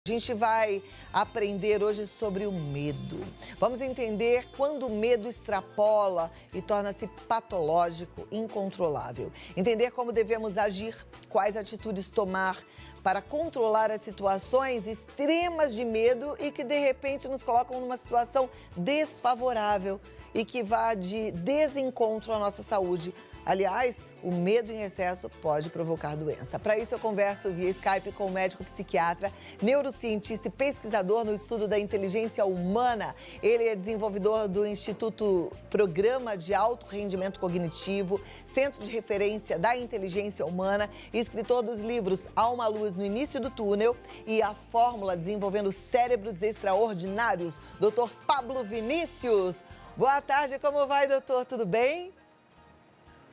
A gente vai aprender hoje sobre o medo. Vamos entender quando o medo extrapola e torna-se patológico, incontrolável. Entender como devemos agir, quais atitudes tomar para controlar as situações extremas de medo e que de repente nos colocam numa situação desfavorável e que vá de desencontro à nossa saúde. Aliás, o medo em excesso pode provocar doença. Para isso, eu converso via Skype com o médico psiquiatra, neurocientista e pesquisador no estudo da inteligência humana. Ele é desenvolvedor do Instituto Programa de Alto Rendimento Cognitivo, Centro de Referência da Inteligência Humana e escritor dos livros Há uma Luz no Início do Túnel e A Fórmula Desenvolvendo Cérebros Extraordinários, Dr. Pablo Vinícius. Boa tarde, como vai, doutor? Tudo bem?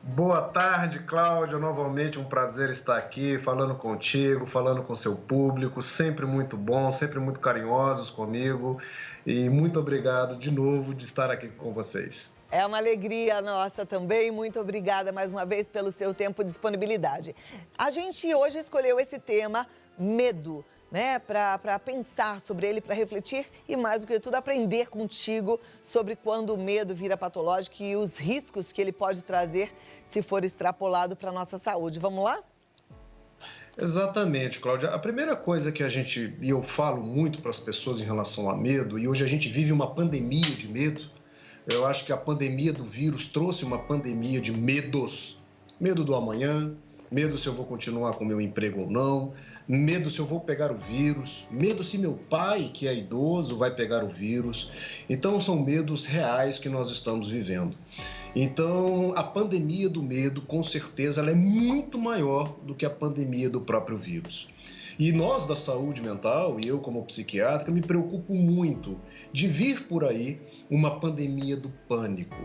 Boa tarde, Cláudia. Novamente um prazer estar aqui falando contigo, falando com seu público. Sempre muito bom, sempre muito carinhosos comigo. E muito obrigado de novo de estar aqui com vocês. É uma alegria nossa também. Muito obrigada mais uma vez pelo seu tempo e disponibilidade. A gente hoje escolheu esse tema, medo, né, para pensar sobre ele, para refletir e, mais do que tudo, aprender contigo sobre quando o medo vira patológico e os riscos que ele pode trazer se for extrapolado para a nossa saúde. Vamos lá? Exatamente, Cláudia. A primeira coisa que e eu falo muito para as pessoas em relação a medo, e hoje a gente vive uma pandemia de medo. Eu acho que a pandemia do vírus trouxe uma pandemia de medos. Medo do amanhã, medo se eu vou continuar com o meu emprego ou não, medo se eu vou pegar o vírus, medo se meu pai, que é idoso, vai pegar o vírus. Então, são medos reais que nós estamos vivendo. Então, a pandemia do medo, com certeza, ela é muito maior do que a pandemia do próprio vírus. E nós da saúde mental, e eu como psiquiatra, me preocupo muito de vir por aí uma pandemia do pânico.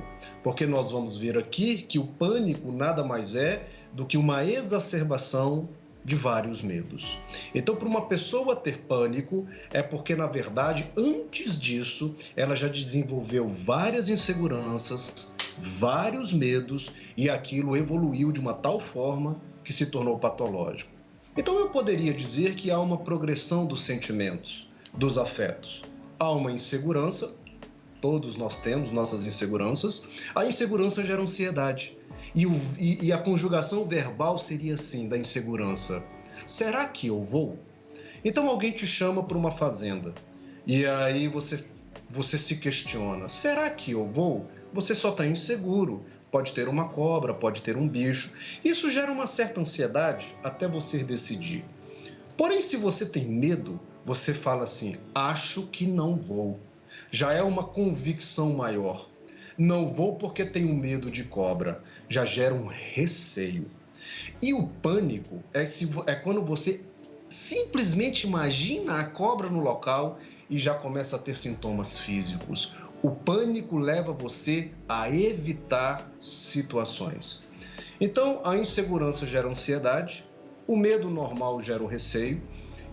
Porque nós vamos ver aqui que o pânico nada mais é do que uma exacerbação de vários medos. Então, para uma pessoa ter pânico, é porque, na verdade, antes disso, ela já desenvolveu várias inseguranças, vários medos, e aquilo evoluiu de uma tal forma que se tornou patológico. Então, eu poderia dizer que há uma progressão dos sentimentos, dos afetos. Há uma insegurança, todos nós temos nossas inseguranças. A insegurança gera ansiedade. E a conjugação verbal seria assim, da insegurança. Será que eu vou? Então alguém te chama para uma fazenda e aí você se questiona. Será que eu vou? Você só está inseguro. Pode ter uma cobra, pode ter um bicho. Isso gera uma certa ansiedade até você decidir. Porém, se você tem medo, você fala assim, acho que não vou. Já é uma convicção maior. Não vou porque tenho medo de cobra. Já gera um receio. E o pânico é quando você simplesmente imagina a cobra no local e já começa a ter sintomas físicos. O pânico leva você a evitar situações. Então, a insegurança gera ansiedade, o medo normal gera o receio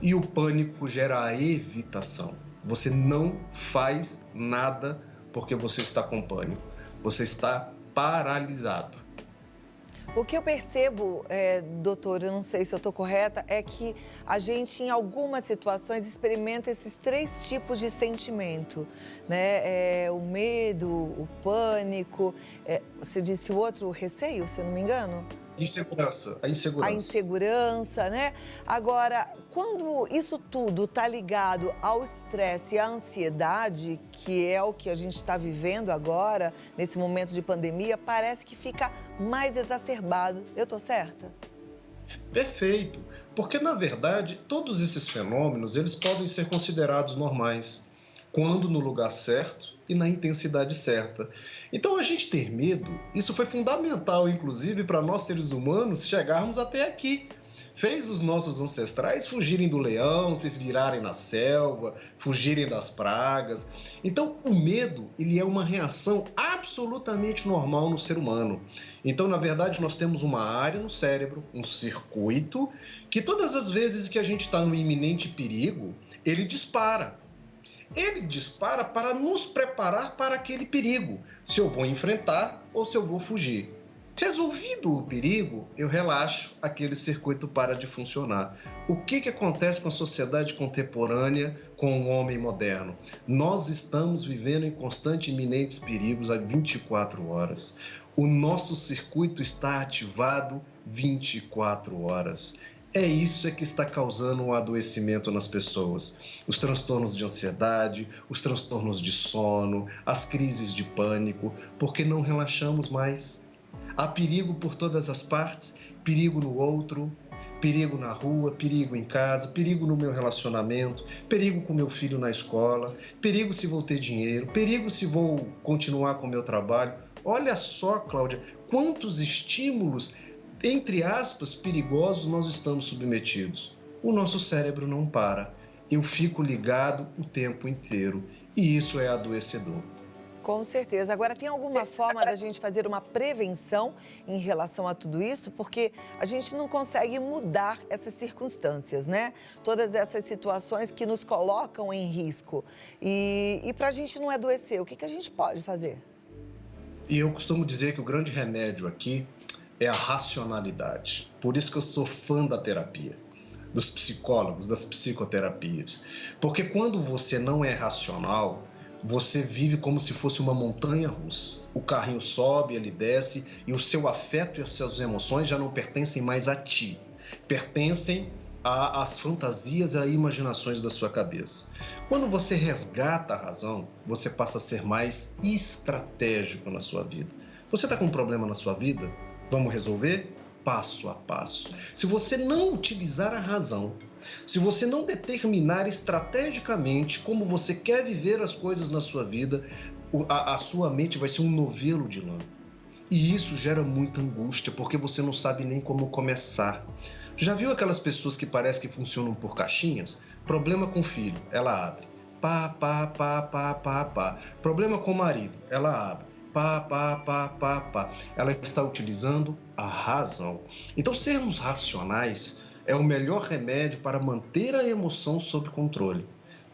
e o pânico gera a evitação. Você não faz nada porque você está com pânico. Você está paralisado. O que eu percebo, doutor, eu não sei se eu estou correta, é que a gente, em algumas situações, experimenta esses três tipos de sentimento, né? O medo, o pânico, você disse o outro, o receio, se eu não me engano? Insegurança, a insegurança. A insegurança, né? Agora, quando isso tudo está ligado ao estresse e à ansiedade, que é o que a gente está vivendo agora, nesse momento de pandemia, parece que fica mais exacerbado. Eu estou certa? Perfeito, porque na verdade todos esses fenômenos eles podem ser considerados normais, quando no lugar certo e na intensidade certa. Então a gente ter medo, isso foi fundamental inclusive para nós seres humanos chegarmos até aqui. Fez os nossos ancestrais fugirem do leão, se virarem na selva, fugirem das pragas. Então o medo, ele é uma reação absolutamente normal no ser humano. Então, na verdade, nós temos uma área no cérebro, um circuito, que todas as vezes que a gente está no iminente perigo, ele dispara. Ele dispara para nos preparar para aquele perigo, se eu vou enfrentar ou se eu vou fugir. Resolvido o perigo, eu relaxo, aquele circuito para de funcionar. O que acontece com a sociedade contemporânea, com o homem moderno? Nós estamos vivendo em constante e iminentes perigos há 24 horas. O nosso circuito está ativado 24 horas. É isso que está causando um adoecimento nas pessoas. Os transtornos de ansiedade, os transtornos de sono, as crises de pânico, porque não relaxamos mais. Há perigo por todas as partes, perigo no outro, perigo na rua, perigo em casa, perigo no meu relacionamento, perigo com meu filho na escola, perigo se vou ter dinheiro, perigo se vou continuar com o meu trabalho. Olha só, Cláudia, quantos estímulos, entre aspas, perigosos nós estamos submetidos. O nosso cérebro não para. Eu fico ligado o tempo inteiro e isso é adoecedor. Com certeza. Agora, tem alguma forma da gente fazer uma prevenção em relação a tudo isso? Porque a gente não consegue mudar essas circunstâncias, né? Todas essas situações que nos colocam em risco. E para a gente não adoecer, o que a gente pode fazer? E eu costumo dizer que o grande remédio aqui é a racionalidade. Por isso que eu sou fã da terapia, dos psicólogos, das psicoterapias. Porque quando você não é racional, você vive como se fosse uma montanha russa. O carrinho sobe, ele desce e o seu afeto e as suas emoções já não pertencem mais a ti. Pertencem às fantasias e às imaginações da sua cabeça. Quando você resgata a razão, você passa a ser mais estratégico na sua vida. Você está com um problema na sua vida? Vamos resolver? Passo a passo. Se você não utilizar a razão, se você não determinar estrategicamente como você quer viver as coisas na sua vida, a sua mente vai ser um novelo de lã. E isso gera muita angústia, porque você não sabe nem como começar. Já viu aquelas pessoas que parece que funcionam por caixinhas? Problema com o filho, ela abre. Pá, pá, pá, pá, pá, pá. Problema com o marido, ela abre. Pá, pá, pá, pá, pá. Ela está utilizando a razão. Então, sermos racionais é o melhor remédio para manter a emoção sob controle.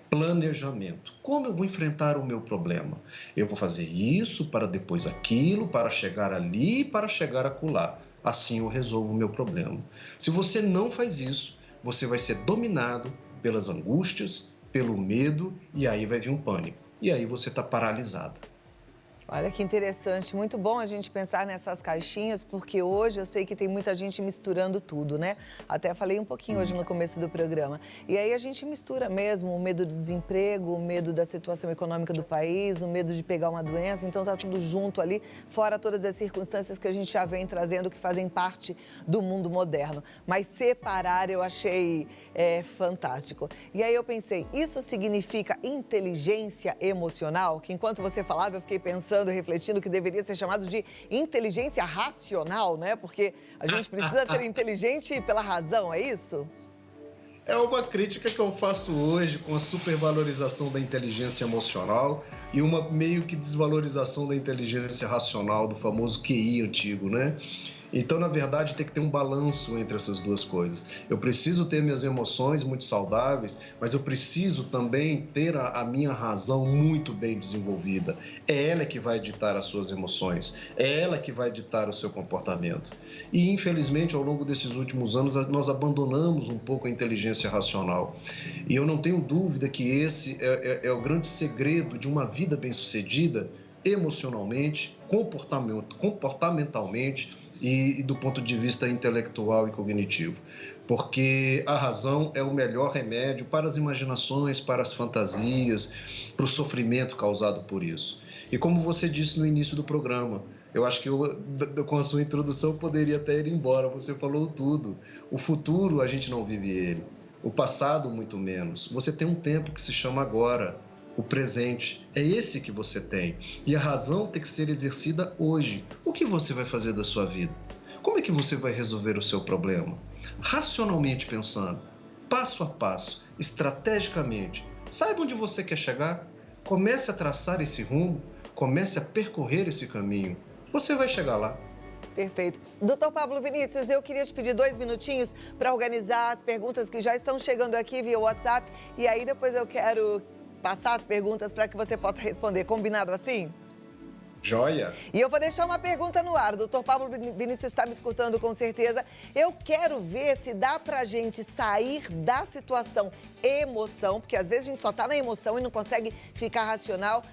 Planejamento. Como eu vou enfrentar o meu problema? Eu vou fazer isso, para depois aquilo, para chegar ali, para chegar acolá. Assim eu resolvo o meu problema. Se você não faz isso, você vai ser dominado pelas angústias, pelo medo, e aí vai vir um pânico. E aí você está paralisado. Olha que interessante, muito bom a gente pensar nessas caixinhas, porque hoje eu sei que tem muita gente misturando tudo, né? Até falei um pouquinho hoje no começo do programa. E aí a gente mistura mesmo o medo do desemprego, o medo da situação econômica do país, o medo de pegar uma doença, então tá tudo junto ali, fora todas as circunstâncias que a gente já vem trazendo, que fazem parte do mundo moderno. Mas separar eu achei fantástico. E aí eu pensei, isso significa inteligência emocional? Que enquanto você falava eu fiquei pensando, refletindo que deveria ser chamado de inteligência racional, né? Porque a gente precisa ser inteligente pela razão, é isso? É uma crítica que eu faço hoje com a supervalorização da inteligência emocional e uma meio que desvalorização da inteligência racional, do famoso QI antigo, né? Então, na verdade, tem que ter um balanço entre essas duas coisas. Eu preciso ter minhas emoções muito saudáveis, mas eu preciso também ter a minha razão muito bem desenvolvida. É ela que vai ditar as suas emoções, é ela que vai ditar o seu comportamento. E, infelizmente, ao longo desses últimos anos, nós abandonamos um pouco a inteligência racional. E eu não tenho dúvida que esse é o grande segredo de uma vida bem-sucedida, emocionalmente, comportamentalmente, e do ponto de vista intelectual e cognitivo. Porque a razão é o melhor remédio para as imaginações, para as fantasias, para o sofrimento causado por isso. E como você disse no início do programa, eu acho que com a sua introdução poderia até ir embora, você falou tudo. O futuro a gente não vive ele, o passado muito menos. Você tem um tempo que se chama agora. O presente é esse que você tem. E a razão tem que ser exercida hoje. O que você vai fazer da sua vida? Como é que você vai resolver o seu problema? Racionalmente pensando, passo a passo, estrategicamente. Saiba onde você quer chegar. Comece a traçar esse rumo, comece a percorrer esse caminho. Você vai chegar lá. Perfeito. Doutor Pablo Vinícius, eu queria te pedir 2 minutinhos para organizar as perguntas que já estão chegando aqui via WhatsApp. E aí depois eu quero passar as perguntas para que você possa responder. Combinado assim? Joia. E eu vou deixar uma pergunta no ar. O doutor Pablo Vinícius está me escutando com certeza. Eu quero ver se dá pra gente sair da situação emoção, porque às vezes a gente só tá na emoção e não consegue ficar racional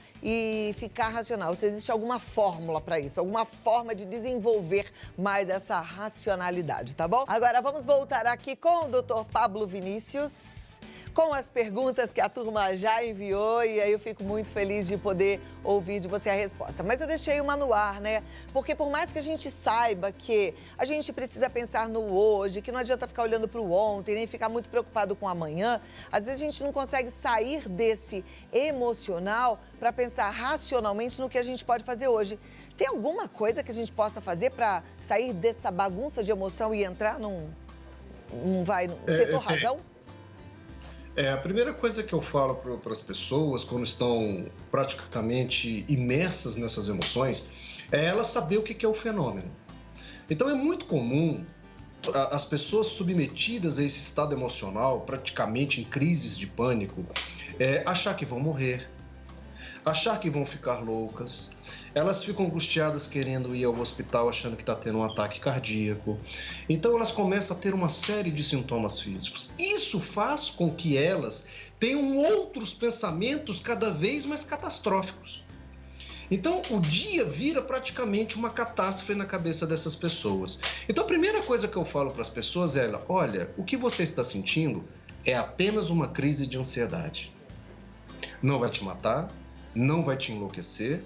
Se existe alguma fórmula para isso, alguma forma de desenvolver mais essa racionalidade, tá bom? Agora vamos voltar aqui com o doutor Pablo Vinícius, com as perguntas que a turma já enviou, e aí eu fico muito feliz de poder ouvir de você a resposta. Mas eu deixei uma no ar, né? Porque por mais que a gente saiba que a gente precisa pensar no hoje, que não adianta ficar olhando para o ontem, nem ficar muito preocupado com o amanhã, às vezes a gente não consegue sair desse emocional para pensar racionalmente no que a gente pode fazer hoje. Tem alguma coisa que a gente possa fazer para sair dessa bagunça de emoção e entrar num setor razão? A primeira coisa que eu falo para as pessoas quando estão praticamente imersas nessas emoções é elas saber o que é o fenômeno. Então é muito comum as pessoas submetidas a esse estado emocional, praticamente em crises de pânico, achar que vão morrer, achar que vão ficar loucas. Elas ficam angustiadas querendo ir ao hospital achando que está tendo um ataque cardíaco. Então elas começam a ter uma série de sintomas físicos. Isso faz com que elas tenham outros pensamentos cada vez mais catastróficos. Então o dia vira praticamente uma catástrofe na cabeça dessas pessoas. Então a primeira coisa que eu falo para as pessoas é: olha, o que você está sentindo é apenas uma crise de ansiedade. Não vai te matar, não vai te enlouquecer,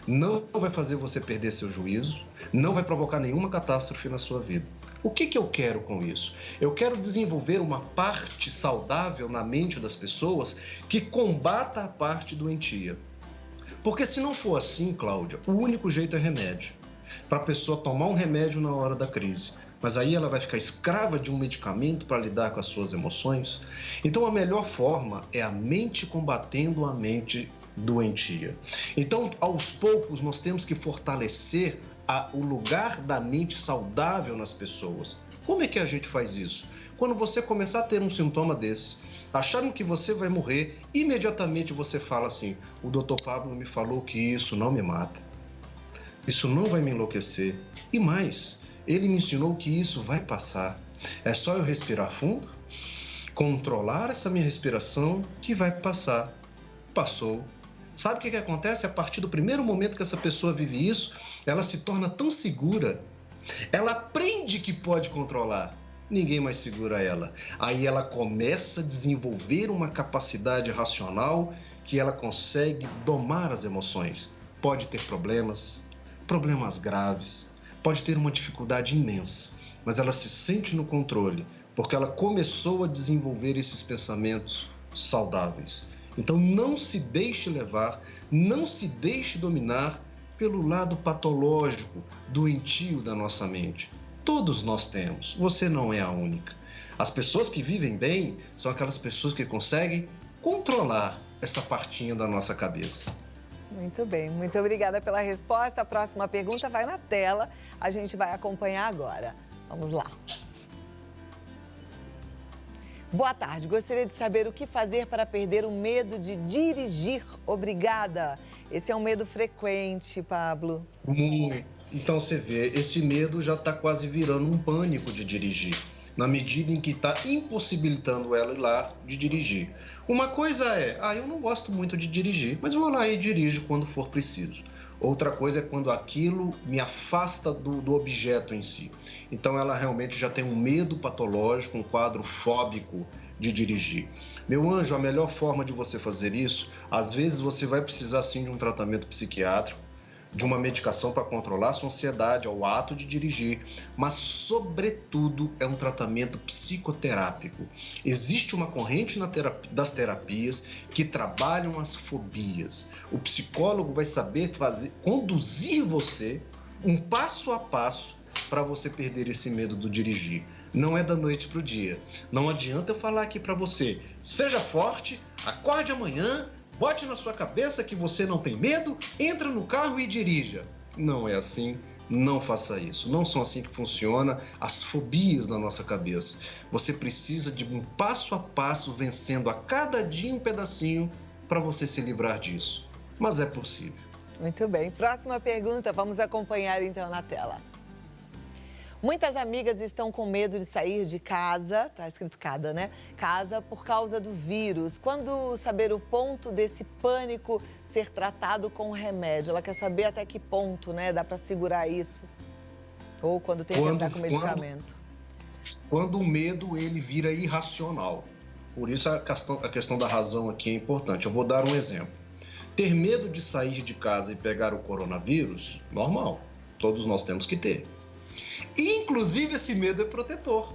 não vai fazer você perder seu juízo, não vai provocar nenhuma catástrofe na sua vida. O que eu quero com isso? Eu quero desenvolver uma parte saudável na mente das pessoas que combata a parte doentia. Porque se não for assim, Cláudia, o único jeito é remédio. Para a pessoa tomar um remédio na hora da crise. Mas aí ela vai ficar escrava de um medicamento para lidar com as suas emoções. Então a melhor forma é a mente combatendo a mente doentia. Então, aos poucos, nós temos que fortalecer o lugar da mente saudável nas pessoas. Como é que a gente faz isso? Quando você começar a ter um sintoma desse, achando que você vai morrer, imediatamente você fala assim: o doutor Pablo me falou que isso não me mata, isso não vai me enlouquecer, e mais, ele me ensinou que isso vai passar. É só eu respirar fundo, controlar essa minha respiração que vai passar. Passou. Sabe o que acontece? A partir do primeiro momento que essa pessoa vive isso, ela se torna tão segura, ela aprende que pode controlar, ninguém mais segura ela. Aí ela começa a desenvolver uma capacidade racional que ela consegue domar as emoções. Pode ter problemas graves, pode ter uma dificuldade imensa, mas ela se sente no controle, porque ela começou a desenvolver esses pensamentos saudáveis. Então não se deixe levar, não se deixe dominar pelo lado patológico, doentio da nossa mente. Todos nós temos, você não é a única. As pessoas que vivem bem são aquelas pessoas que conseguem controlar essa partinha da nossa cabeça. Muito bem, muito obrigada pela resposta. A próxima pergunta vai na tela, a gente vai acompanhar agora. Vamos lá. Boa tarde, gostaria de saber o que fazer para perder o medo de dirigir. Obrigada. Esse é um medo frequente, Pablo. Então você vê, esse medo já está quase virando um pânico de dirigir, na medida em que está impossibilitando ela ir lá de dirigir. Uma coisa é, eu não gosto muito de dirigir, mas vou lá e dirijo quando for preciso. Outra coisa é quando aquilo me afasta do objeto em si. Então ela realmente já tem um medo patológico, um quadro fóbico de dirigir. Meu anjo, a melhor forma de você fazer isso, às vezes você vai precisar sim de um tratamento psiquiátrico, de uma medicação para controlar a sua ansiedade, ao ato de dirigir, mas, sobretudo, é um tratamento psicoterápico. Existe uma corrente das terapias que trabalham as fobias. O psicólogo vai saber conduzir você um passo a passo para você perder esse medo do dirigir. Não é da noite para o dia. Não adianta eu falar aqui para você: seja forte, acorde amanhã, bote na sua cabeça que você não tem medo, entra no carro e dirija. Não é assim, não faça isso. Não são assim que funciona as fobias na nossa cabeça. Você precisa de um passo a passo, vencendo a cada dia um pedacinho para você se livrar disso. Mas é possível. Muito bem. Próxima pergunta, vamos acompanhar então na tela. Muitas amigas estão com medo de sair de casa, tá escrito cada, né? Casa, por causa do vírus. Quando saber o ponto desse pânico ser tratado com remédio? Ela quer saber até que ponto, né? Dá para segurar isso? Ou quando tem que entrar com medicamento? Quando o medo, ele vira irracional. Por isso a questão da razão aqui é importante. Eu vou dar um exemplo. Ter medo de sair de casa e pegar o coronavírus, normal. Todos nós temos que ter. Inclusive, esse medo é protetor.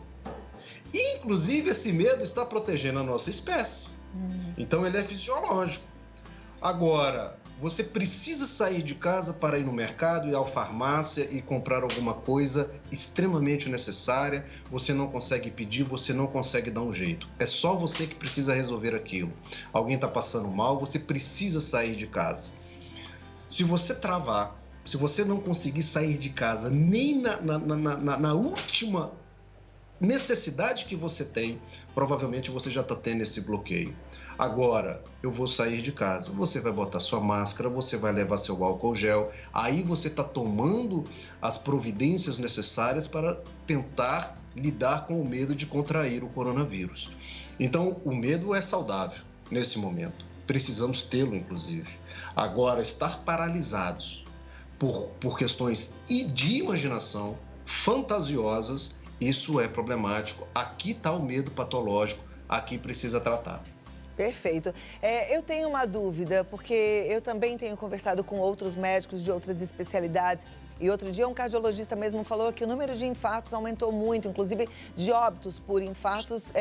Inclusive, esse medo está protegendo a nossa espécie. Então, ele é fisiológico. Agora, você precisa sair de casa para ir no mercado, ir à farmácia e comprar alguma coisa extremamente necessária. Você não consegue pedir, você não consegue dar um jeito. É só você que precisa resolver aquilo. Alguém está passando mal, você precisa sair de casa. Se você travar, se você não conseguir sair de casa nem na última necessidade que você tem, provavelmente você já está tendo esse bloqueio. Agora, eu vou sair de casa, você vai botar sua máscara, você vai levar seu álcool gel, aí você está tomando as providências necessárias para tentar lidar com o medo de contrair o coronavírus. Então, o medo é saudável nesse momento, precisamos tê-lo inclusive. Agora, estar paralisados por questões de imaginação, fantasiosas, isso é problemático. Aqui está o medo patológico, aqui precisa tratar. Perfeito. Eu tenho uma dúvida, porque eu também tenho conversado com outros médicos de outras especialidades. E outro dia um cardiologista mesmo falou que o número de infartos aumentou muito, inclusive de óbitos por infartos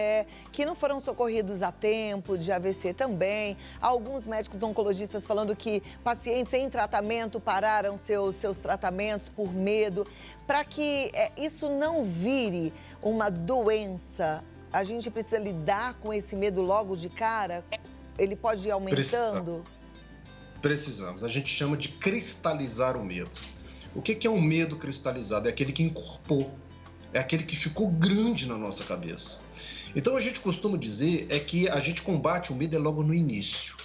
que não foram socorridos a tempo, de AVC também. Alguns médicos oncologistas falando que pacientes em tratamento pararam seus tratamentos por medo. Para que isso não vire uma doença, a gente precisa lidar com esse medo logo de cara? Ele pode ir aumentando? Precisamos. A gente chama de cristalizar o medo. O que é um medo cristalizado? É aquele que encorpou, é aquele que ficou grande na nossa cabeça. Então a gente costuma dizer que a gente combate o medo logo no início,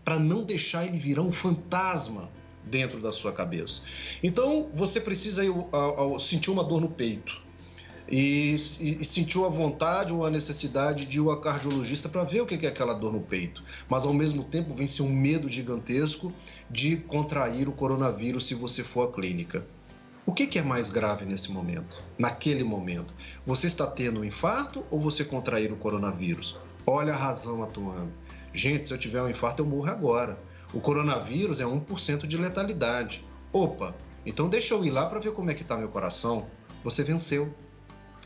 para não deixar ele virar um fantasma dentro da sua cabeça. Então você precisa sentir uma dor no peito e sentiu a vontade ou a necessidade de ir ao cardiologista para ver o que é aquela dor no peito. Mas, ao mesmo tempo, vem ser um medo gigantesco de contrair o coronavírus se você for à clínica. O que é mais grave nesse momento? Naquele momento, você está tendo um infarto ou você contrair o coronavírus? Olha a razão atuando. Gente, se eu tiver um infarto, eu morro agora. O coronavírus é 1% de letalidade. Opa, então deixa eu ir lá para ver como é que está meu coração. Você venceu.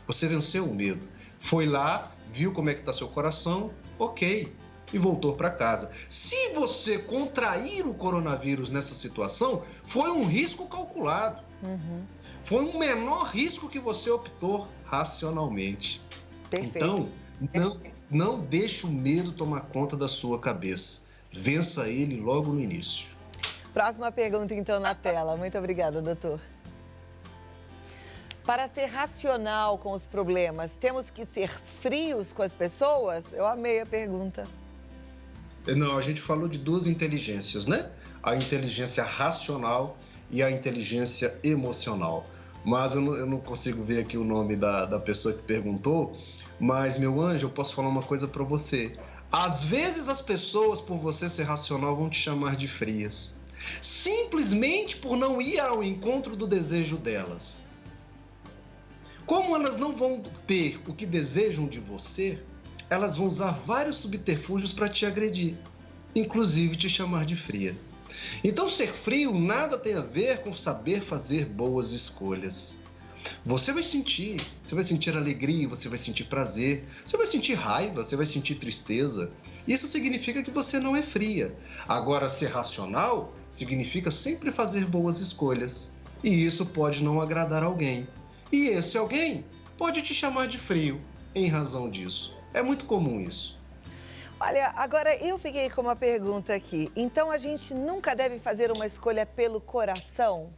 Você venceu o medo. Foi lá, viu como é que está seu coração, ok, e voltou para casa. Se você contrair o coronavírus nessa situação, foi um risco calculado. Foi um menor risco que você optou racionalmente. Perfeito. Então, não deixe o medo tomar conta da sua cabeça. Vença ele logo no início. Próxima pergunta, então, na tela. Muito obrigada, doutor. Para ser racional com os problemas, temos que ser frios com as pessoas? Eu amei a pergunta. Não, a gente falou de duas inteligências, né? A inteligência racional e a inteligência emocional. Mas eu não consigo ver aqui o nome da pessoa que perguntou. Mas, meu anjo, eu posso falar uma coisa para você. Às vezes as pessoas, por você ser racional, vão te chamar de frias. Simplesmente por não ir ao encontro do desejo delas. Como elas não vão ter o que desejam de você, elas vão usar vários subterfúgios para te agredir, inclusive te chamar de fria. Então, ser frio nada tem a ver com saber fazer boas escolhas. Você vai sentir alegria, você vai sentir prazer, você vai sentir raiva, você vai sentir tristeza. Isso significa que você não é fria. Agora, ser racional significa sempre fazer boas escolhas. E isso pode não agradar alguém. E esse alguém pode te chamar de frio em razão disso. É muito comum isso. Olha, agora eu fiquei com uma pergunta aqui. Então a gente nunca deve fazer uma escolha pelo coração?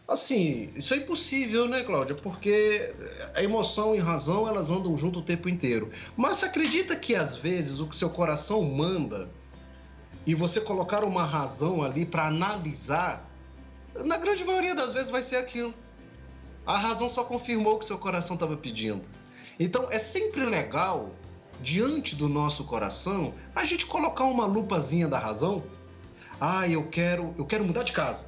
Assim, isso é impossível, né, Cláudia? Porque a emoção e a razão, elas andam junto o tempo inteiro. Mas você acredita que, às vezes, o que seu coração manda e você colocar uma razão ali para analisar, na grande maioria das vezes vai ser aquilo. A razão só confirmou o que seu coração estava pedindo. Então, é sempre legal, diante do nosso coração, a gente colocar uma lupazinha da razão. Eu quero mudar de casa.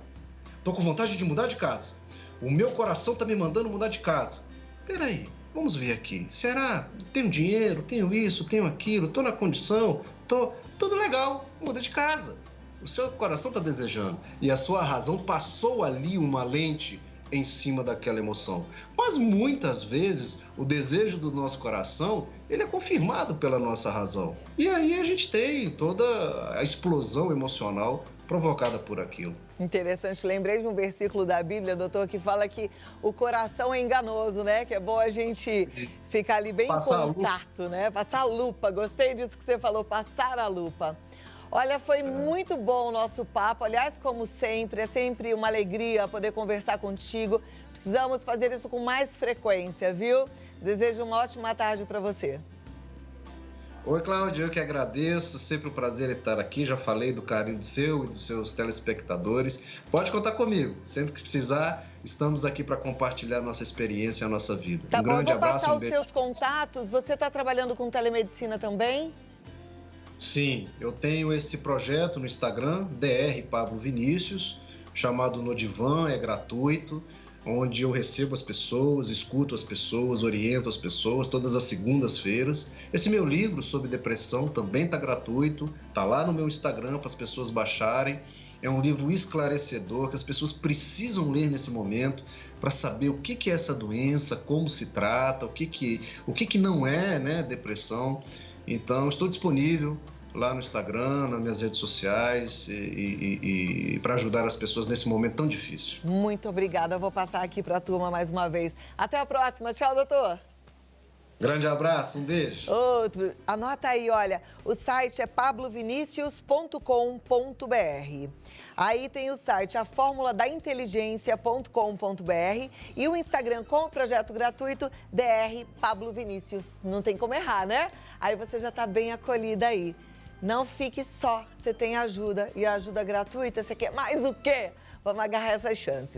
Estou com vontade de mudar de casa. O meu coração está me mandando mudar de casa. Peraí, vamos ver aqui. Será? Tenho dinheiro, tenho isso, tenho aquilo, estou na condição, tudo legal, muda de casa. O seu coração está desejando e a sua razão passou ali uma lente em cima daquela emoção. Mas muitas vezes o desejo do nosso coração, ele é confirmado pela nossa razão. E aí a gente tem toda a explosão emocional provocada por aquilo. Interessante, lembrei de um versículo da Bíblia, doutor, que fala que o coração é enganoso, né? Que é bom a gente ficar ali bem em contato, né? Passar a lupa, gostei disso que você falou, passar a lupa. Olha, foi muito bom o nosso papo. Aliás, como sempre, é sempre uma alegria poder conversar contigo. Precisamos fazer isso com mais frequência, viu? Desejo uma ótima tarde para você. Oi, Cláudia, eu que agradeço. Sempre um prazer estar aqui. Já falei do carinho seu e dos seus telespectadores. Pode contar comigo. Sempre que precisar, estamos aqui para compartilhar a nossa experiência e a nossa vida. Tá um bom, grande vou abraço. passar os seus contatos. Você está trabalhando com telemedicina também? Sim, eu tenho esse projeto no Instagram, Dr. Pablo Vinícius, chamado No Divã, é gratuito, onde eu recebo as pessoas, escuto as pessoas, oriento as pessoas todas as segundas-feiras. Esse meu livro sobre depressão também está gratuito, está lá no meu Instagram para as pessoas baixarem. É um livro esclarecedor que as pessoas precisam ler nesse momento para saber o que é essa doença, como se trata, o que não é, né, depressão. Então, estou disponível lá no Instagram, nas minhas redes sociais e para ajudar as pessoas nesse momento tão difícil. Muito obrigada. Eu vou passar aqui para a turma mais uma vez. Até a próxima. Tchau, doutor. Grande abraço, um beijo. Outro. Anota aí, olha, o site é pablovinicius.com.br. Aí tem o site aformuladainteligência.com.br e o Instagram com o projeto gratuito Dr. Pablo Vinícius. Não tem como errar, né? Aí você já está bem acolhida aí. Não fique só, você tem ajuda e a ajuda gratuita, você quer mais o quê? Vamos agarrar essas chances.